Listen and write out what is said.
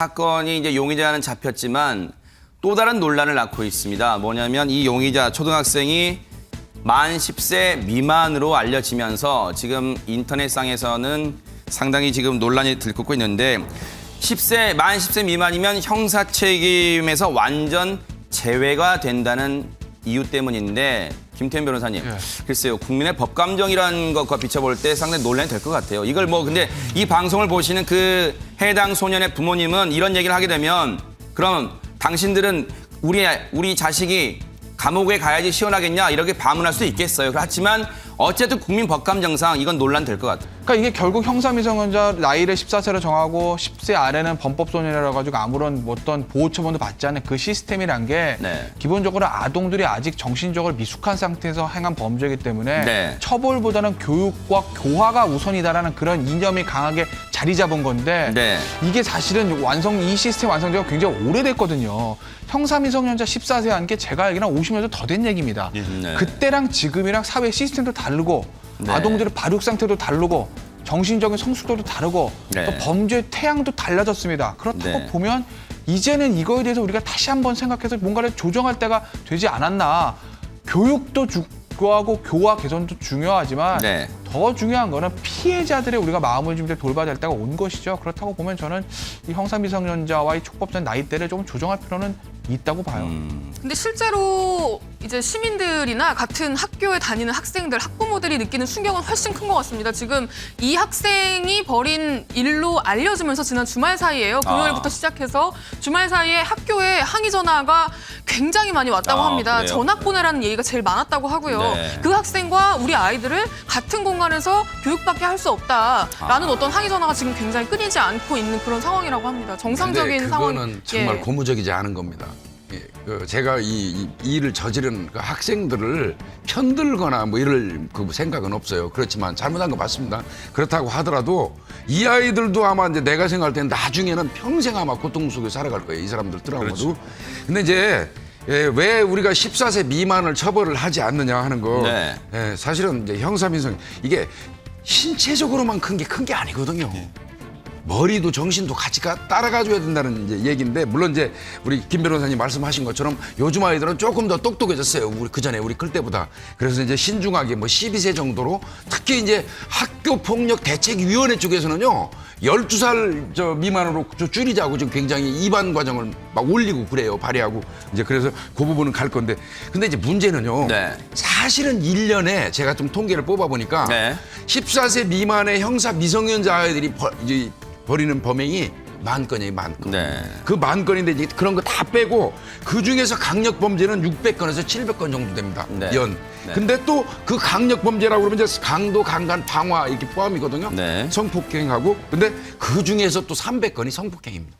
사건이 이제 용의자는 잡혔지만 또 다른 논란을 낳고 있습니다. 뭐냐면 이 용의자 초등학생이 만 10세 미만으로 알려지면서 지금 인터넷상에서는 상당히 지금 논란이 들끓고 있는데 만 10세 미만이면 형사 책임에서 완전 제외가 된다는 이유 때문인데 김태현 변호사님, 글쎄요, 국민의 법감정이라는 것과 비춰볼 때 상당히 논란이 될 것 같아요. 이걸 근데 이 방송을 보시는 그 해당 소년의 부모님은 이런 얘기를 하게 되면 그럼 당신들은 우리 자식이 감옥에 가야지 시원하겠냐 이렇게 반문할 수도 있겠어요. 그렇지만 어쨌든 국민 법감정상 이건 논란될 것 같아요. 그러니까 이게 결국 형사미성년자 나이를 14세로 정하고 10세 아래는 범법소년이라 가지고 아무런 어떤 보호 처분도 받지 않는 그 시스템이란 게 기본적으로 아동들이 아직 정신적으로 미숙한 상태에서 행한 범죄이기 때문에 처벌보다는 교육과 교화가 우선이다라는 그런 이념이 강하게 자리 잡은 건데 이게 사실은 이 시스템 완성되가 굉장히 오래됐거든요. 형사미성년자 14세 한 게 제가 알기로는 50년 더 된 얘기입니다. 그때랑 지금이랑 사회 시스템도 다르고 아동들의 발육 상태도 다르고 정신적인 성숙도도 다르고 또 범죄 태양도 달라졌습니다. 그렇다고 보면 이제는 이거에 대해서 우리가 다시 한번 생각해서 뭔가를 조정할 때가 되지 않았나. 교육도 중요하고 교화 개선도 중요하지만 더 중요한 거는 피해자들의 우리가 마음을 좀 돌봐야 될 때가 온 것이죠. 그렇다고 보면 저는 이 형사미성년자와의 촉법전 나이대를 좀 조정할 필요는 있다고 봐요. 근데 실제로 이제 시민들이나 같은 학교에 다니는 학생들, 학부모들이 느끼는 충격은 훨씬 큰 것 같습니다. 지금 이 학생이 벌인 일로 알려지면서 지난 주말 사이에요. 금요일부터 시작해서 주말 사이에 학교에 항의 전화가 굉장히 많이 왔다고 합니다. 그래요? 전학 보내라는 얘기가 제일 많았다고 하고요. 그 학생과 우리 아이들을 같은 공간에서 교육받게 할 수 없다라는 어떤 항의 전화가 지금 굉장히 끊이지 않고 있는 그런 상황이라고 합니다. 정상적인 상황. 그거는 정말 고무적이지 않은 겁니다. 제가 이 일을 저지른 그 학생들을 편들거나 뭐 이럴 그 생각은 없어요. 그렇지만 잘못한 거 맞습니다. 그렇다고 하더라도 이 아이들도 아마 이제 내가 생각할 때는 나중에는 평생 아마 고통 속에 살아갈 거예요. 이 사람들 들어가도. 근데 이제 왜 우리가 14세 미만을 처벌을 하지 않느냐 하는 거 사실은 이제 형사민성 이게 신체적으로만 큰 게 아니거든요. 머리도 정신도 같이 따라가줘야 된다는 이제 얘기인데 물론 이제 우리 김 변호사님 말씀하신 것처럼 요즘 아이들은 조금 더 똑똑해졌어요. 우리 클 때보다. 그래서 이제 신중하게 12세 정도로 특히 이제 학교폭력대책위원회 쪽에서는요 12살 미만으로 줄이자고 지금 굉장히 입안 과정을 막 올리고 그래요. 발의하고 이제 그래서 그 부분은 갈 건데 근데 이제 문제는요 사실은 1년에 제가 좀 통계를 뽑아보니까 14세 미만의 형사 미성년자 아이들이 벌이는 범행이 10,000건이에요, 10,000건. 그 10,000건인데 이제 그런 거 다 빼고 그 중에서 강력 범죄는 600건에서 700건 정도 됩니다. 근데 또 그 강력 범죄라고 그러면 이제 강도, 강간, 방화 이렇게 포함이거든요. 성폭행하고. 근데 그 중에서 또 300건이 성폭행입니다.